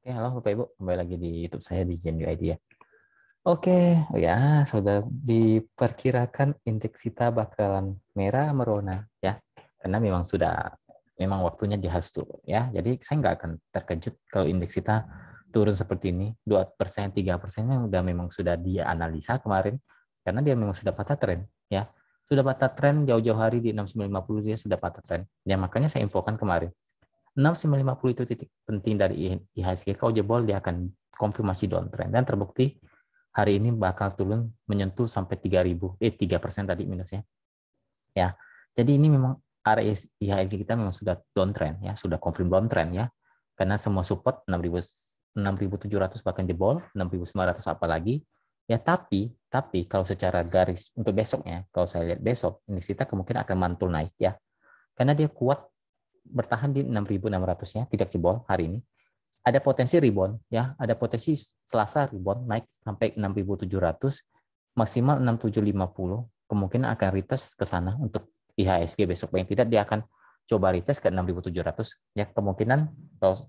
Oke, halo Bapak Ibu, kembali lagi di YouTube saya di GenUID ya. Oke, ya sudah diperkirakan indeks kita bakalan merah merona ya, karena memang waktunya dia harus turun ya. Jadi saya nggak akan terkejut kalau indeks kita turun seperti ini, 2%, 3% udah memang sudah dia analisa kemarin, karena dia memang sudah patah tren ya. Sudah patah tren jauh-jauh hari di 6950 dia sudah patah tren. Ya makanya saya infokan kemarin 6950 itu titik penting dari IHSG. Kalau jebol dia akan konfirmasi downtrend dan terbukti hari ini bakal turun menyentuh sampai 3% tadi minusnya. Ya. Jadi ini memang area IHSG kita memang sudah downtrend ya, sudah confirm downtrend ya. Karena semua support 6.700 bahkan jebol, 6.900 apalagi. Ya tapi kalau secara garis untuk besoknya, kalau saya lihat besok ini kita kemungkinan akan mantul naik ya. Karena dia kuat bertahan di 6.600-nya, tidak jebol hari ini. Ada potensi rebound ya, ada potensi Selasa rebound naik sampai 6.700, maksimal 6.750, kemungkinan akan retest ke sana untuk IHSG besok. Paling tidak dia akan coba retest ke 6.700 ya, kemungkinan kalau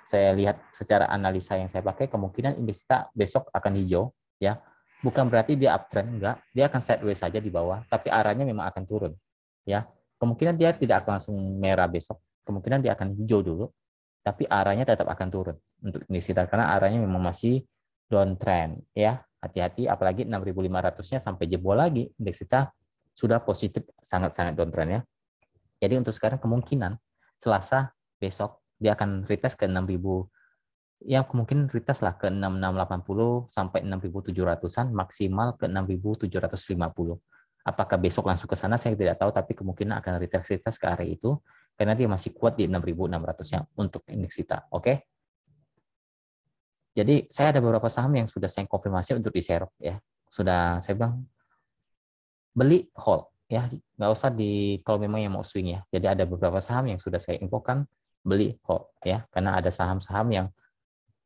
saya lihat secara analisa yang saya pakai, kemungkinan indeks kita besok akan hijau ya. Bukan berarti dia uptrend, enggak, dia akan sideways saja di bawah, tapi arahnya memang akan turun ya. Kemungkinan dia tidak akan langsung merah besok, kemungkinan dia akan hijau dulu, tapi arahnya tetap akan turun untuk indeks kita karena arahnya memang masih downtrend ya. Hati-hati apalagi 6.500-nya sampai jebol lagi, indeks kita sudah positif sangat-sangat downtrend ya. Jadi untuk sekarang kemungkinan Selasa besok dia akan retest ke 6.000, ya kemungkinan retest lah ke 6.680 sampai 6.700-an, maksimal ke 6.750. Apakah besok langsung ke sana saya tidak tahu, tapi kemungkinan akan retest ke area itu karena dia masih kuat di 6.600-nya untuk indeks kita. Oke. Jadi saya ada beberapa saham yang sudah saya konfirmasi untuk diserok ya. Sudah saya bilang beli hold ya, nggak usah di kalau memang yang mau swing ya. Jadi ada beberapa saham yang sudah saya infokan beli hold ya, karena ada saham-saham yang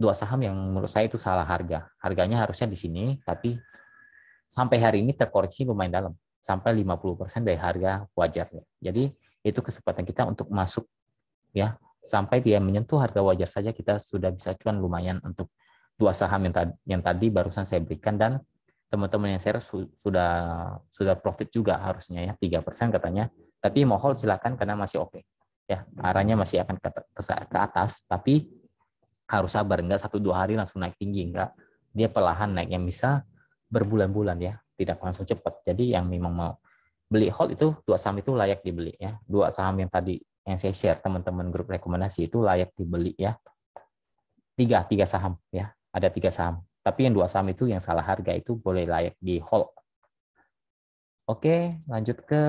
dua saham yang menurut saya itu salah harga. Harganya harusnya di sini, tapi sampai hari ini terkoreksi lumayan dalam, sampai 50% dari harga wajarnya. Jadi itu kesempatan kita untuk masuk ya, sampai dia menyentuh harga wajar saja kita sudah bisa cuan lumayan untuk dua saham yang tadi barusan saya berikan, dan teman-teman yang share sudah profit juga harusnya ya, 3% katanya. Tapi mau hold silakan karena masih oke. Ya, arahnya masih akan ke atas, tapi harus sabar, enggak 1-2 hari langsung naik tinggi, enggak. Dia perlahan naik yang bisa berbulan-bulan ya, tidak langsung cepat. Jadi yang memang mau beli hold itu dua saham itu layak dibeli ya. Dua saham yang tadi yang saya share teman-teman grup rekomendasi itu layak dibeli ya. Tiga saham ya, ada 3 saham. Tapi yang 2 saham itu yang salah harga itu boleh layak di hold. Oke, lanjut ke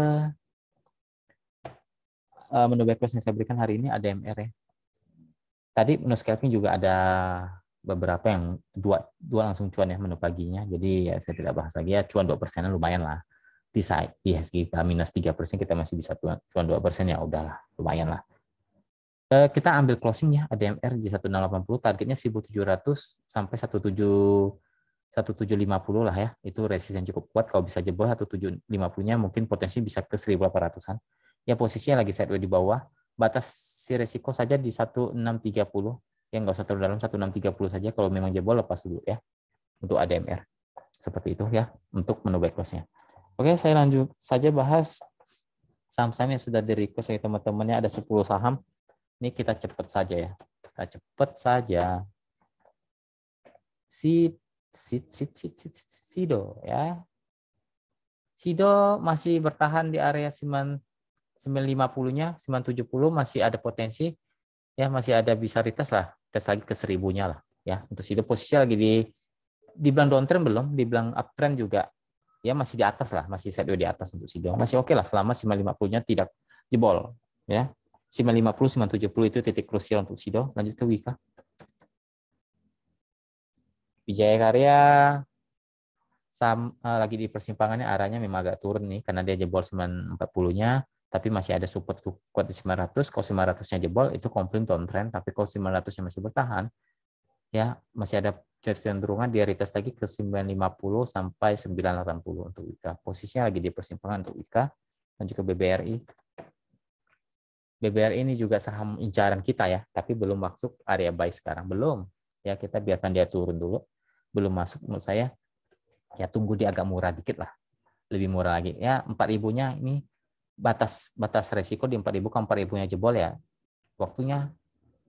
menu backlist yang saya berikan hari ini ada MR ya. Tadi menu scalping juga ada beberapa yang dua langsung cuan ya menu paginya. Jadi ya saya tidak bahas lagi ya, cuan 2% lumayan lah. Bisa IHSG kita minus 3% kita masih bisa cuan 2% ya udahlah, lumayan lah. Kita ambil closing ya, ADMR di 1680, targetnya 1700 sampai 1750 lah ya. Itu resisten yang cukup kuat, kalau bisa jebol 1750-nya mungkin potensi bisa ke 1800-an. Ya posisinya lagi sideways di bawah. Batas si resiko saja di 1630. Ya nggak usah terlalu dalam, 1630 saja, kalau memang jebol lepas dulu ya. Untuk ADMR. Seperti itu ya untuk menu back loss-nya. Oke, saya lanjut saja bahas saham-saham yang sudah di request dari teman-temannya, ada 10 saham. Ini kita cepat saja ya. Kita cepat saja. Sido ya. Sido masih bertahan di area 950-nya, 970 masih ada potensi ya, masih ada bisa retest lah, tes lagi ke 1000-nya lah ya. Untuk Sido posisi lagi dibilang downtrend belum, dibilang uptrend juga ya, masih di atas lah, masih sideways di atas untuk Sido. Masih oke lah selama 950-nya tidak jebol ya. 950, 970 itu titik krusial untuk Sido. Lanjut ke Wika. Wijaya Karya lagi di persimpangannya, arahnya memang agak turun nih karena dia jebol 940-nya, tapi masih ada support kuat di 900. Kalau 900-nya jebol itu confirm downtrend, tapi kalau 900-nya masih bertahan ya masih ada cenderungan dia retest lagi ke 950 sampai 980 untuk Wika. Posisinya lagi di persimpangan untuk Wika. Lanjut ke BBRI. BBRI ini juga saham incaran kita ya, tapi belum masuk area buy sekarang, belum. Ya, kita biarkan dia turun dulu. Belum masuk menurut saya, ya tunggu dia agak murah dikit lah. Lebih murah lagi. Ya, 4.000-nya ini batas resiko di 4.000, kalau 4.000-nya jebol ya waktunya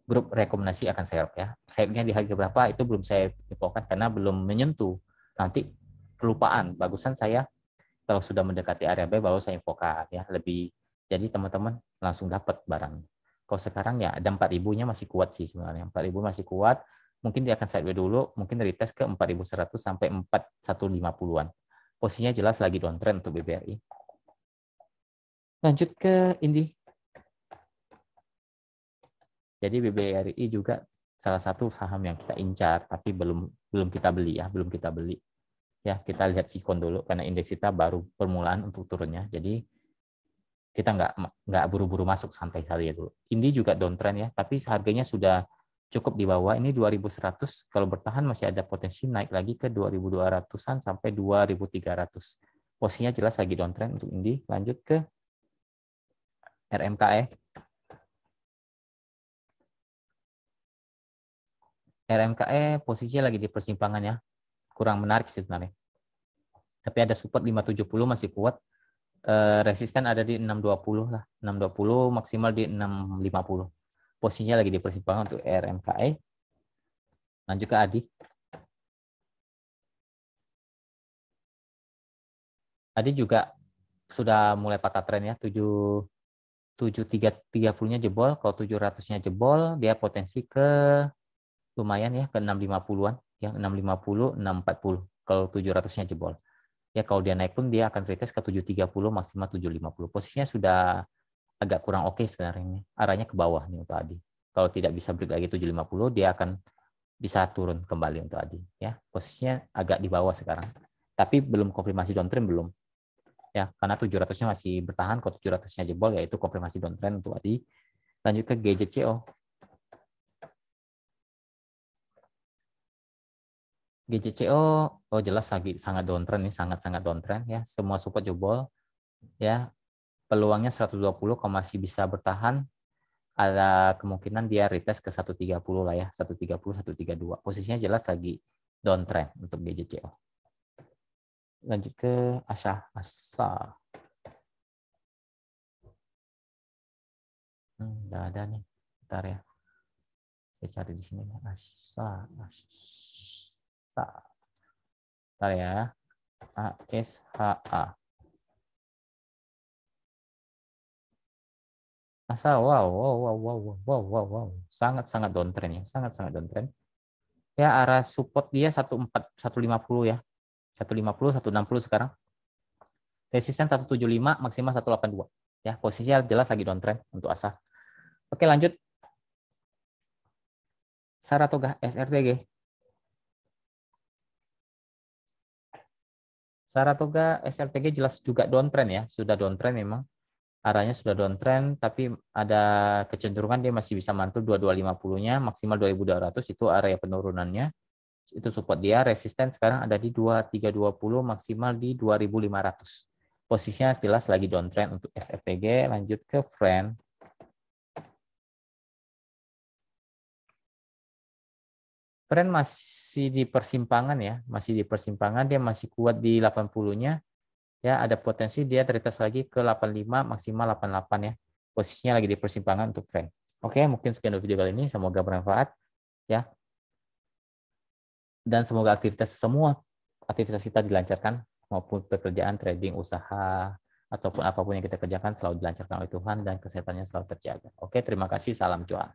grup rekomendasi akan saya ya. Sayapnya di harga berapa itu belum saya infokan karena belum menyentuh. Nanti kelupaan. Bagusan saya kalau sudah mendekati area buy baru saya infokan ya, lebih jadi teman-teman langsung dapat barang. Kalau sekarang ya ada 4.000-nya masih kuat sih sebenarnya. 4.000 masih kuat. Mungkin dia akan sideways dulu, mungkin retest ke 4.100 sampai 4.150-an. Posisinya jelas lagi downtrend untuk BBRI. Lanjut ke Indi. Jadi BBRI juga salah satu saham yang kita incar tapi belum kita beli ya, belum kita beli. Ya, kita lihat sikon dulu karena indeks kita baru permulaan untuk turunnya. Jadi kita nggak buru-buru masuk, santai saja dulu. Indi juga downtrend ya, tapi harganya sudah cukup di bawah. Ini 2.100, kalau bertahan masih ada potensi naik lagi ke 2.200-an sampai 2.300. Posisinya jelas lagi downtrend untuk Indi. Lanjut ke RMKE. RMKE posisinya lagi di persimpangan ya. Kurang menarik sebenarnya. Tapi ada support 570 masih kuat. Resisten ada di 620 lah. 620 maksimal di 650. Posisinya lagi di persimpangan untuk RMKE. Lanjut ke ADI. ADI juga sudah mulai patah tren ya. 7.330-nya jebol. Kalau 700-nya jebol, dia potensi ke lumayan ya, ke 650-an. Ya, 650, 640. Kalau 700-nya jebol. Ya, kalau dia naik pun dia akan retest ke 730 maksimal 750. Posisinya sudah agak kurang oke sebenarnya ini. Arahnya ke bawah nih untuk ADI. Kalau tidak bisa break lagi 750, dia akan bisa turun kembali untuk ADI ya. Posisinya agak di bawah sekarang. Tapi belum konfirmasi downtrend belum. Ya, karena 700-nya masih bertahan, kalau 700-nya jebol yaitu konfirmasi downtrend untuk ADI. Lanjut ke GJCO. GJCO jelas lagi sangat downtrend nih, sangat-sangat downtrend ya. Semua support jebol ya. Peluangnya 120 kalau masih bisa bertahan, ada kemungkinan dia retest ke 130 lah ya, 130, 132. Posisinya jelas lagi downtrend untuk GJCO. Lanjut ke ASA. Nggak ada nih. Bentar ya. Saya cari di sini. ASA. Bentar ya. ASHA. ASA, wow. Sangat-sangat downtrend ya. Sangat-sangat downtrend. Ya, arah support dia 150 ya. 150, 160 sekarang. Resisten 175, maksimal 182. Ya, posisinya jelas lagi downtrend untuk ASA. Oke, lanjut. Saratoga SRTG. Saratoga SRTG jelas juga downtrend ya. Sudah downtrend memang. Arahnya sudah downtrend, tapi ada kecenderungan dia masih bisa mantul 2250-nya, maksimal 2200 itu area penurunannya. Itu support dia, resisten sekarang ada di 2320, maksimal di 2500. Posisinya jelas lagi downtrend untuk SRTG. Lanjut ke Friend. Friend masih di persimpangan ya, masih di persimpangan, dia masih kuat di 80-nya. Ya, ada potensi dia retest lagi ke 85 maksimal 88 ya. Posisinya lagi di persimpangan untuk Friend. Oke, mungkin sekian video kali ini, semoga bermanfaat ya. Dan semoga semua aktivitas kita dilancarkan, maupun pekerjaan, trading, usaha, ataupun apapun yang kita kerjakan selalu dilancarkan oleh Tuhan dan kesehatannya selalu terjaga. Oke, terima kasih, salam cuan.